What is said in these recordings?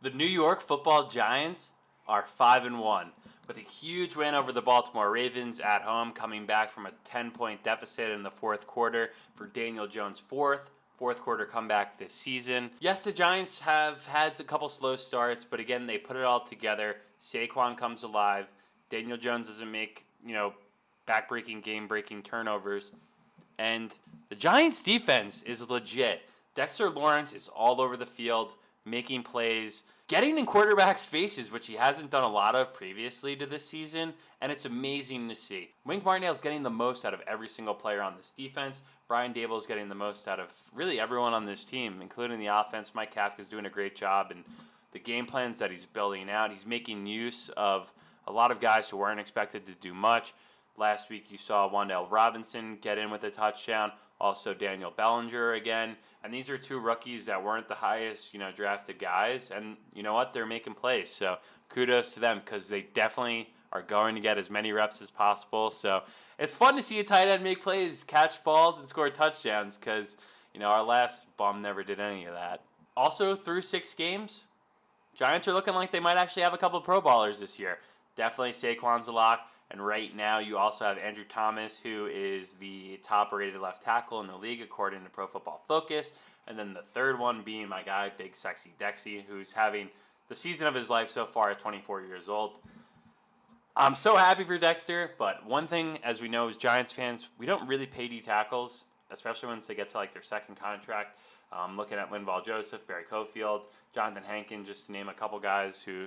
The New York Football Giants are 5-1 with a huge win over the Baltimore Ravens at home, coming back from a 10-point deficit in the fourth quarter for Daniel Jones' fourth quarter comeback this season. Yes, the Giants have had a couple slow starts, but again, they put it all together. Saquon comes alive. Daniel Jones doesn't make, back-breaking, game-breaking turnovers. And the Giants' defense is legit. Dexter Lawrence is all over the field, making plays, getting in quarterbacks' faces, which he hasn't done a lot of previously to this season, and it's amazing to see. Wink Martindale's getting the most out of every single player on this defense. Brian Daboll's getting the most out of really everyone on this team, including the offense. Mike Kafka's doing a great job, and the game plans that he's building out, he's making use of a lot of guys who weren't expected to do much. Last week you saw Wan'Dale Robinson get in with a touchdown, also Daniel Bellinger again. And these are two rookies that weren't the highest, drafted guys. And you know what? They're making plays. So kudos to them because they definitely are going to get as many reps as possible. So it's fun to see a tight end make plays, catch balls, and score touchdowns because, our last bum never did any of that. Also, through 6 games, Giants are looking like they might actually have a couple of Pro Bowlers this year. Definitely Saquon's a lock. And right now you also have Andrew Thomas, who is the top-rated left tackle in the league according to Pro Football Focus. And then the third one being my guy, Big Sexy Dexy, who's having the season of his life so far at 24 years old. I'm so happy for Dexter, but one thing, as we know as Giants fans, we don't really pay D tackles, especially once they get to their second contract. Looking at Linval Joseph, Barry Cofield, Jonathan Hankin, just to name a couple guys who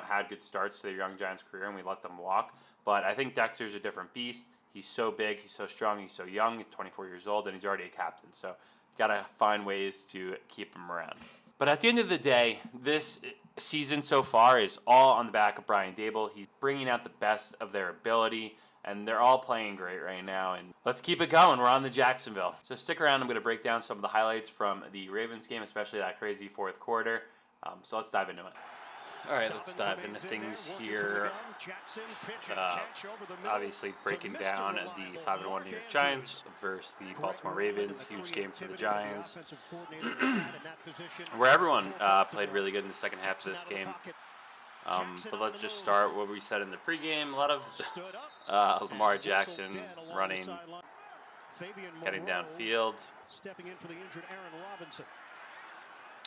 had good starts to their young Giants career, and we let them walk. But I think Dexter's a different beast. He's so big, he's so strong, he's so young. He's 24 years old, and he's already a captain. So you gotta find ways to keep him around. But at the end of the day, this season so far is all on the back of Brian Daboll. He's bringing out the best of their ability. And they're all playing great right now. And let's keep it going. We're on to Jacksonville. So stick around. I'm going to break down some of the highlights from the Ravens game, especially that crazy fourth quarter. So let's dive into it. All right, let's dive into things here. Obviously breaking down the 5-1 New York Giants versus the Baltimore Ravens. Huge game for the Giants. Where everyone played really good in the second half of this game. But let's just start what we said in the pregame. A lot of Lamar Jackson running, getting downfield.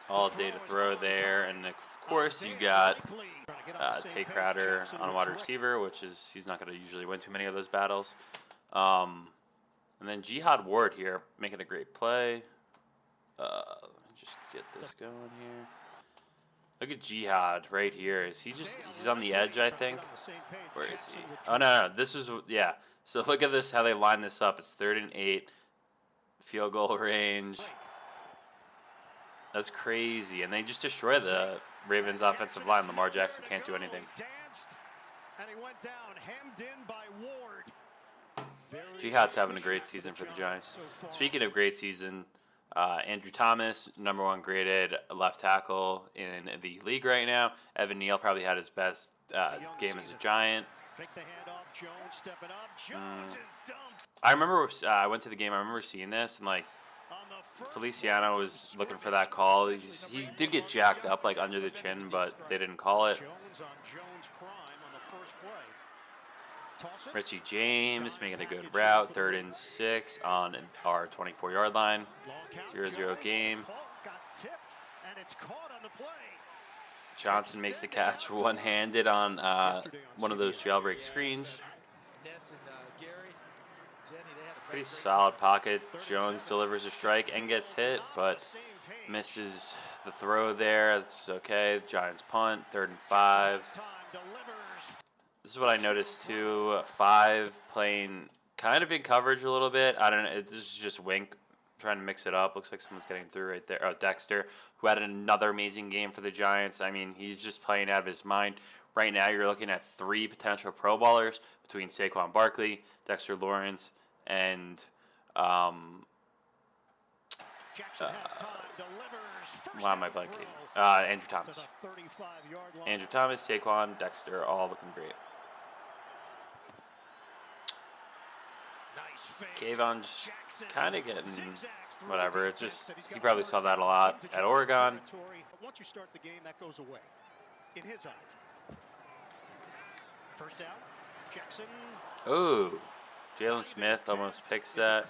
All day to throw there. And, of course, you got Tay Crowder on a wide receiver, which is he's not going to usually win too many of those battles. And then Jihad Ward here making a great play. Let me just get this going here. Look at Jihad right here. Is he just, he's on the edge, I think? Where is he? Oh, no. This is, yeah. So look at this, how they line this up. It's 3rd and 8. Field goal range. That's crazy. And they just destroy the Ravens offensive line. Lamar Jackson can't do anything. Jihad's having a great season for the Giants. Speaking of great season, Andrew Thomas, number 1 graded left tackle in the league right now. Evan Neal probably had his best game as a Giant. I remember I went to the game. I remember seeing this, and Feliciano was looking for that call. He did get jacked up under the chin, but they didn't call it. Richie James making a good route, 3rd and 6 on our 24-yard line. 0-0 game. Johnson makes the catch one-handed on one of those jailbreak screens. Pretty solid pocket. Jones delivers a strike and gets hit, but misses the throw there. It's okay. Giants punt, 3rd and 5. This is what I noticed too. 5 playing kind of in coverage a little bit. I don't know. This is just Wink trying to mix it up. Looks like someone's getting through right there. Oh, Dexter, who had another amazing game for the Giants. I mean, he's just playing out of his mind. Right now, you're looking at 3 potential Pro Bowlers between Saquon Barkley, Dexter Lawrence, and why am I blanking? Andrew Thomas. Andrew Thomas, Saquon, Dexter, all looking great. Kayvon's kind of getting whatever. It's just he probably saw that a lot at Oregon. Once you start the game, that goes away. In his eyes. First down, Jackson. Ooh, Jalen Smith almost picks that.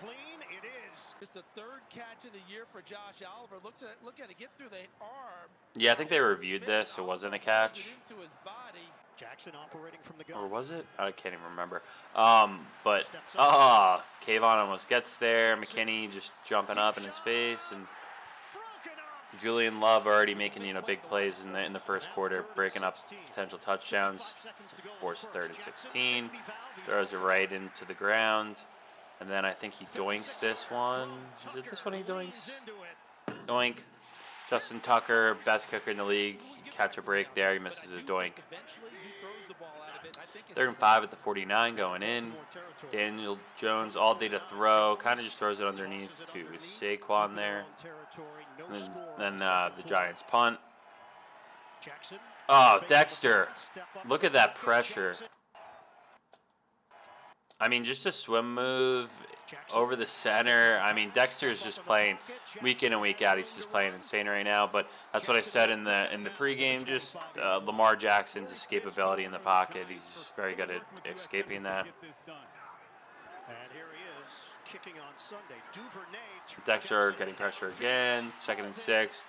It's the third catch of the year for Josh Oliver. Look at it get through the arm. Yeah, I think they reviewed this. It wasn't a catch. Jackson operating from the gun. Or was it? I can't even remember. But Kayvon almost gets there. McKinney just jumping up in his face, and Julian Love already making big plays in the first quarter, breaking up potential touchdowns. Force 3rd and 16. Throws it right into the ground. And then I think he doinks this one. Is it this one he doinks? Doink. Justin Tucker, best kicker in the league. Catch a break there. He misses a doink. 3rd and 5 at the 49 going in. Daniel Jones all day to throw. Kind of just throws it underneath to Saquon there. And then the Giants punt. Oh, Dexter. Look at that pressure. I mean, just a swim move over the center. I mean, Dexter's just playing week in and week out. He's just playing insane right now. But that's what I said in the pregame. Just Lamar Jackson's escapability in the pocket. He's just very good at escaping that. Dexter getting pressure again. 2nd and 6.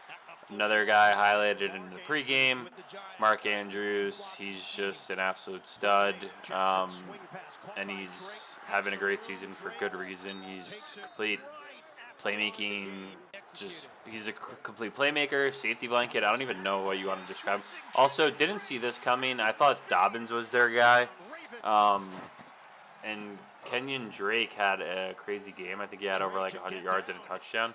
Another guy highlighted in the pregame, Mark Andrews. He's just an absolute stud, and he's having a great season for good reason. He's complete playmaking. He's a complete playmaker, safety blanket. I don't even know what you want to describe him. Also, didn't see this coming. I thought Dobbins was their guy, and Kenyon Drake had a crazy game. I think he had over 100 yards and a touchdown.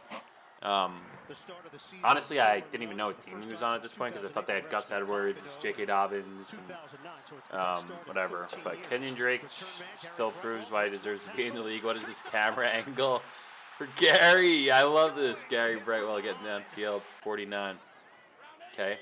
Honestly, I didn't even know what team he was on at this point because I thought they had Gus Edwards, J.K. Dobbins, and whatever. But Kenyon Drake still proves why he deserves to be in the league. What is this camera angle for Gary? I love this. Gary Brightwell getting downfield, 49. Okay.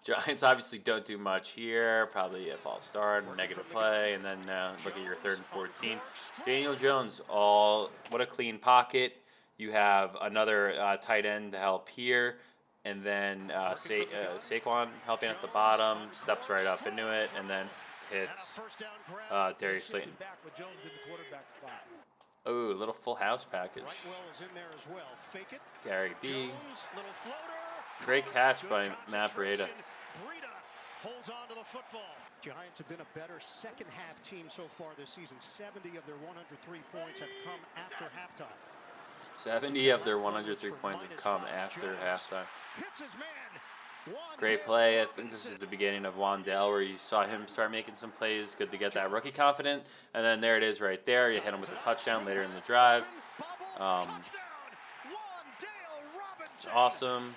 Giants obviously don't do much here. Probably a false start, negative play, and then look at your 3rd and 14. Daniel Jones, what a clean pocket. You have another tight end to help here, and then Saquon helping at the bottom, steps right up into it, and then hits Darius Slayton. Ooh, little full house package. Gary B. Great catch by Matt Breida. Holds on to the football. Giants have been a better second half team so far this season. 70 of their 103 points have come after halftime. 70 of their 103 points have come after halftime. Great play. I think this is the beginning of Wandale, where you saw him start making some plays. Good to get that rookie confident. And then there it is right there. You hit him with a touchdown later in the drive. It's awesome.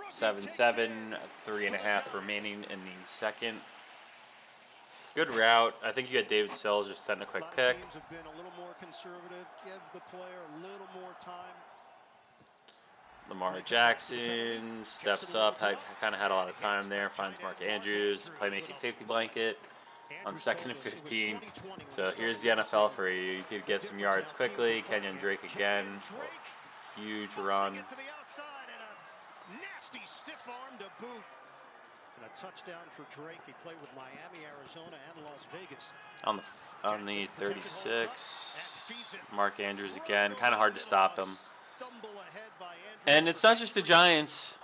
7-7, 3.5 remaining in the second. Good route. I think you got David Sills just setting a quick pick. Lamar Jackson steps up. Kind of had a lot of time there. Finds Mark Andrews. Playmaking safety blanket on 2nd and 15. So here's the NFL for you. You could get some yards quickly. Kenyon Drake again. Huge run. Nasty stiff arm to boot. And a touchdown for Drake. He played with Miami, Arizona, and Las Vegas. On the 36, Mark Andrews again. Kind of hard to stop him. And it's not just the Giants.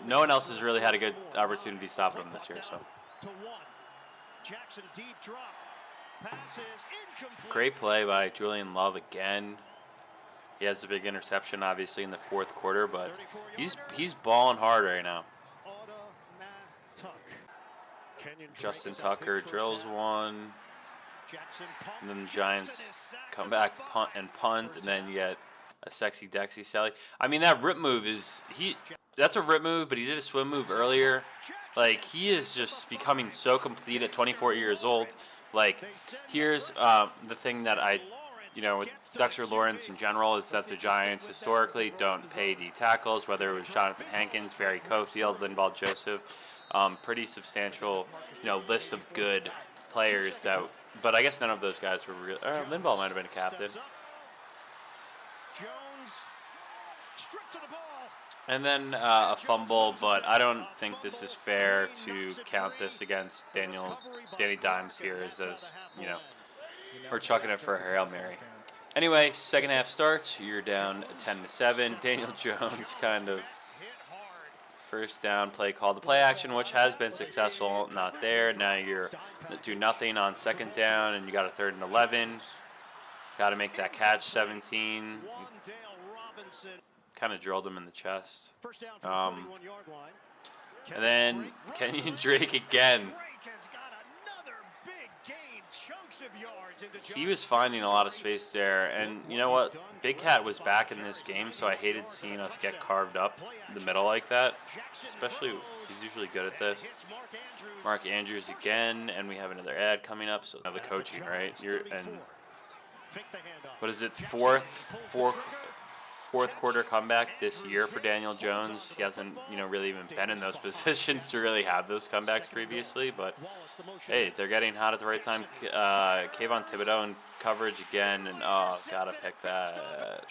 No one else has really had a good opportunity stopping him this year. So great play by Julian Love again. He has a big interception, obviously, in the 4th quarter, but he's balling hard right now. Justin Tucker drills one, and then the Giants come back, punt, and then you get a sexy Dexy Sally. I mean, that rip move that's a rip move, but he did a swim move earlier. He is just becoming so complete at 24 years old. Here's the thing that with Dexter Lawrence in general is that the Giants historically don't pay D tackles, whether it was Jonathan Hankins, Barry Cofield, Linval Joseph. Pretty substantial, list of good players that, but I guess none of those guys were real. Linval might have been a captain. Jones stripped to the ball. And then a fumble, but I don't think this is fair to count this against Danny Dimes here as you know, we're chucking it for a Hail Mary. Anyway, second half starts. You're down 10-7. Daniel Jones kind of first down play call. The play action, which has been successful, not there. Now you're do nothing on second down, and you got a 3rd and 11. Got to make that catch, 17. Kind of drilled him in the chest. And then Kenyon Drake again. He was finding a lot of space there. And you know what? Big Cat was back in this game, so I hated seeing us get carved up in the middle like that. Especially, he's usually good at this. Mark Andrews again, and we have another ad coming up. So now the coaching, right? What is it? Fourth quarter comeback this year for Daniel Jones. He hasn't, really even been in those positions to really have those comebacks previously. But hey, they're getting hot at the right time. Kayvon Thibodeau in coverage again, and gotta pick that.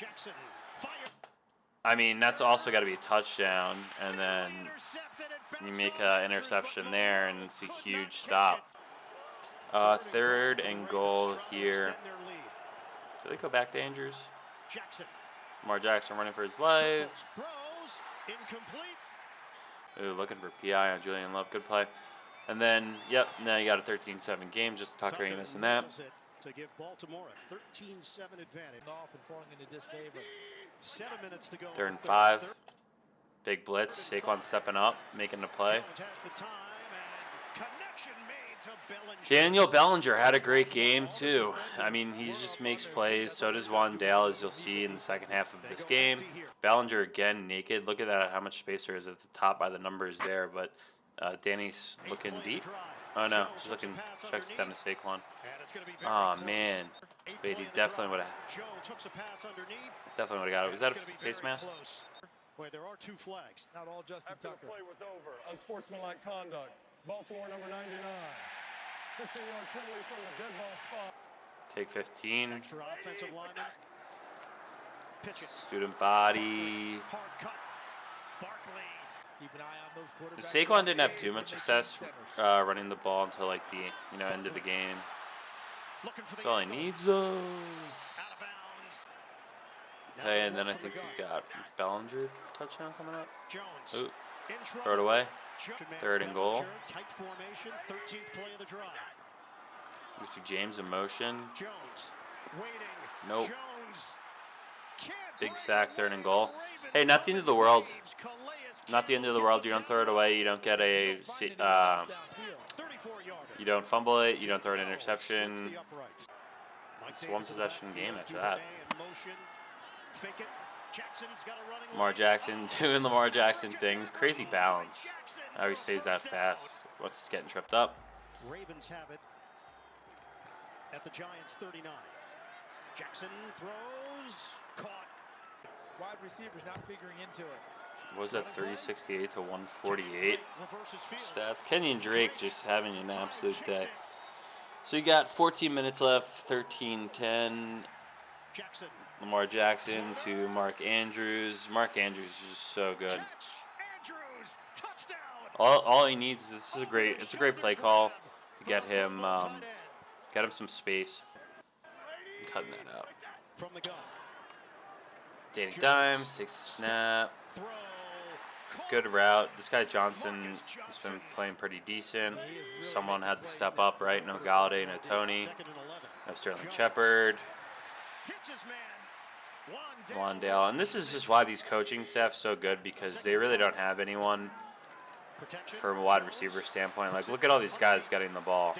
I mean, that's also got to be a touchdown, and then you make an interception there, and it's a huge stop. 3rd and goal here. Do they go back to Andrews? Lamar Jackson running for his life. Ooh, looking for PI on Julian Love. Good play. And then, now you got a 13-7 game. Just Tucker Amos in that. To give Baltimore a 13-7 advantage. Off and falling into disfavor. 7 minutes to go. 3rd and 5. Big blitz. Saquon stepping up, making the play. Daniel Bellinger had a great game, too. I mean, he just makes plays. So does Wandale, as you'll see in the second half of this game. Bellinger, again, naked. Look at that, how much space there is at the top by the numbers there. But Danny's looking deep. Oh, no. Just looking, checks down to Saquon. Oh, man. Wait, he definitely would have got it. Was that a face mask? Wait, there are 2 flags. Not all Justin Tucker. After the play was over, unsportsmanlike conduct. Baltimore number 99. 15-yard penalty from the dead ball spot. Take 15. Extra offensive lineman. Pitch it. Student body. Hard cut. Barkley. Keep an eye on those quarterbacks. Saquon didn't have too much success running the ball until like the end of the game. That's all he needs though. Out of bounds. Okay, and then I think you got Bellinger touchdown coming up. Jones. Ooh. Throw it away. 3rd and goal. Tight formation. 13th play of the drive. Mr. James in motion. Jones waiting. Nope. Jones big sack, 3rd and goal. Hey, not the end of the world. Not the end of the world. You don't throw it away. You don't get a you don't fumble it. You don't throw an interception. It's a 1-possession game after that. Lamar Jackson doing Lamar Jackson things. Crazy balance. How he stays that fast. Once he's getting tripped up. Ravens have it at the Giants 39. Jackson throws. Caught. Wide receivers not figuring into it. What was that, 368 to 148 stats? Kenyon Drake just having an absolute day. So you got 14 minutes left, 13-10. Lamar Jackson to Mark Andrews. Mark Andrews is just so good. All he needs is it's a great play call to get him some space. I'm cutting that out. Danny Dimes takes a snap. Good route. This guy Johnson has been playing pretty decent. Someone had to step up, right? No Galladay, no Tony, no Sterling Shepard. Wandale. And this is just why these coaching staff's so good, because they really don't have anyone from a wide receiver standpoint. Like, look at all these guys getting the ball.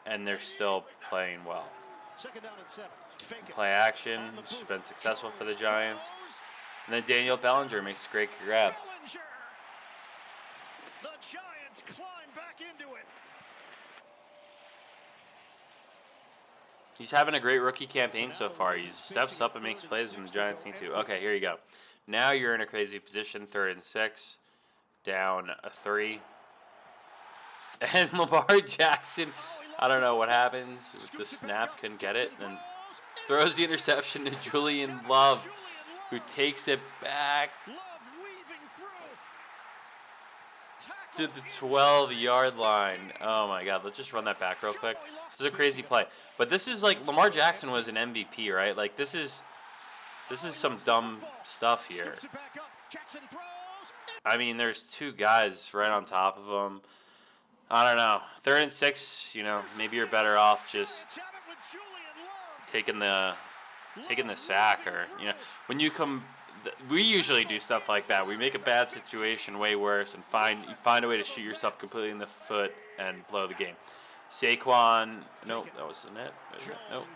And they're still playing well. Play action, which has been successful for the Giants. And then Daniel Bellinger makes a great grab. The Giants climb back into it. He's having a great rookie campaign so far. He steps up and makes plays when the Giants need to. Okay, here you go. Now you're in a crazy position, 3rd and 6. Down a 3. And Lamar Jackson, I don't know what happens with the snap, couldn't get it, and throws the interception to Julian Love, who takes it back to the 12-yard line. Oh my God, let's just run that back real quick. This is a crazy play. But this is like Lamar Jackson was an MVP, right? Like this is some dumb stuff here. I mean, there's two guys right on top of him. I don't know. 3rd and 6, you know, maybe you're better off just taking the sack, or you know, when you come. We usually do stuff like that. We make a bad situation way worse and you find a way to shoot yourself completely in the foot and blow the game. Saquon, no, that wasn't it. Nope.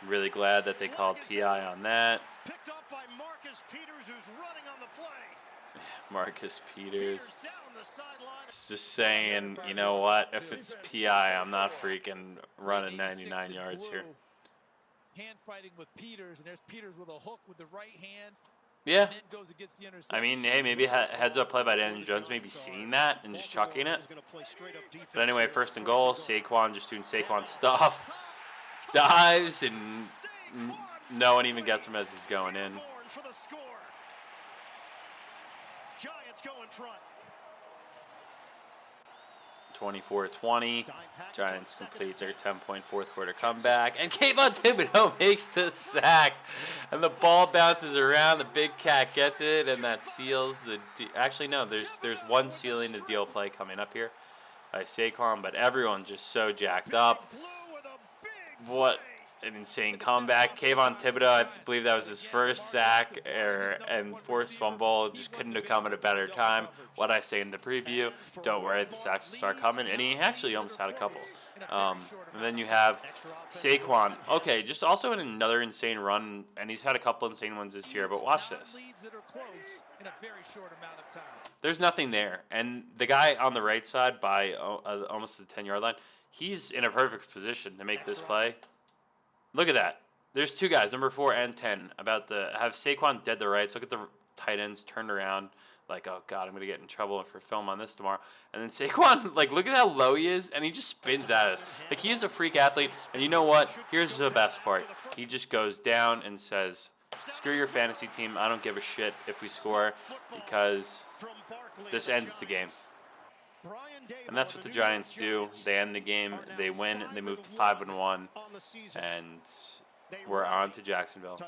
I'm really glad that they called PI on that. Picked up by Marcus Peters, who's running on the play. Marcus Peters. It's just saying, you know what? If it's PI, I'm not freaking running 99 yards here. Hand fighting with Peters, and there's Peters with a hook with the right hand. Yeah. And then goes against the interception. I mean, hey, maybe heads up play by Daniel Jones, maybe seeing that and just chucking it. But anyway, 1st and goal, Saquon just doing Saquon stuff. Dives, and no one even gets him as he's going in. Giants go in front. 24-20. Giants complete their 10-point fourth quarter comeback. And Kayvon Thibodeau makes the sack. And the ball bounces around. The big cat gets it, and that seals the actually, no, there's one sealing the deal play coming up here by Saquon, but everyone just so jacked up. What an insane comeback. Kayvon Thibodeau, I believe that was his first sack and forced fumble. Just couldn't have come at a better time. What I say in the preview, don't worry, the sacks will start coming. And he actually almost had a couple. And then you have Saquon. Okay, just also in another insane run, and he's had a couple insane ones this year, but watch this. There's nothing there. And the guy on the right side by almost the 10-yard line, he's in a perfect position to make this play. Look at that. There's two guys, number 4 and 10, about to have Saquon dead to rights. Look at the tight ends turned around. Like, oh, God, I'm going to get in trouble for film on this tomorrow. And then Saquon, like, look at how low he is, and he just spins at us. Like, he is a freak athlete. And you know what? Here's the best part. He just goes down and says, screw your fantasy team. I don't give a shit if we score because this ends the game. And that's what the Giants do. They end the game. They win. They move to 5-1. And we're on to Jacksonville.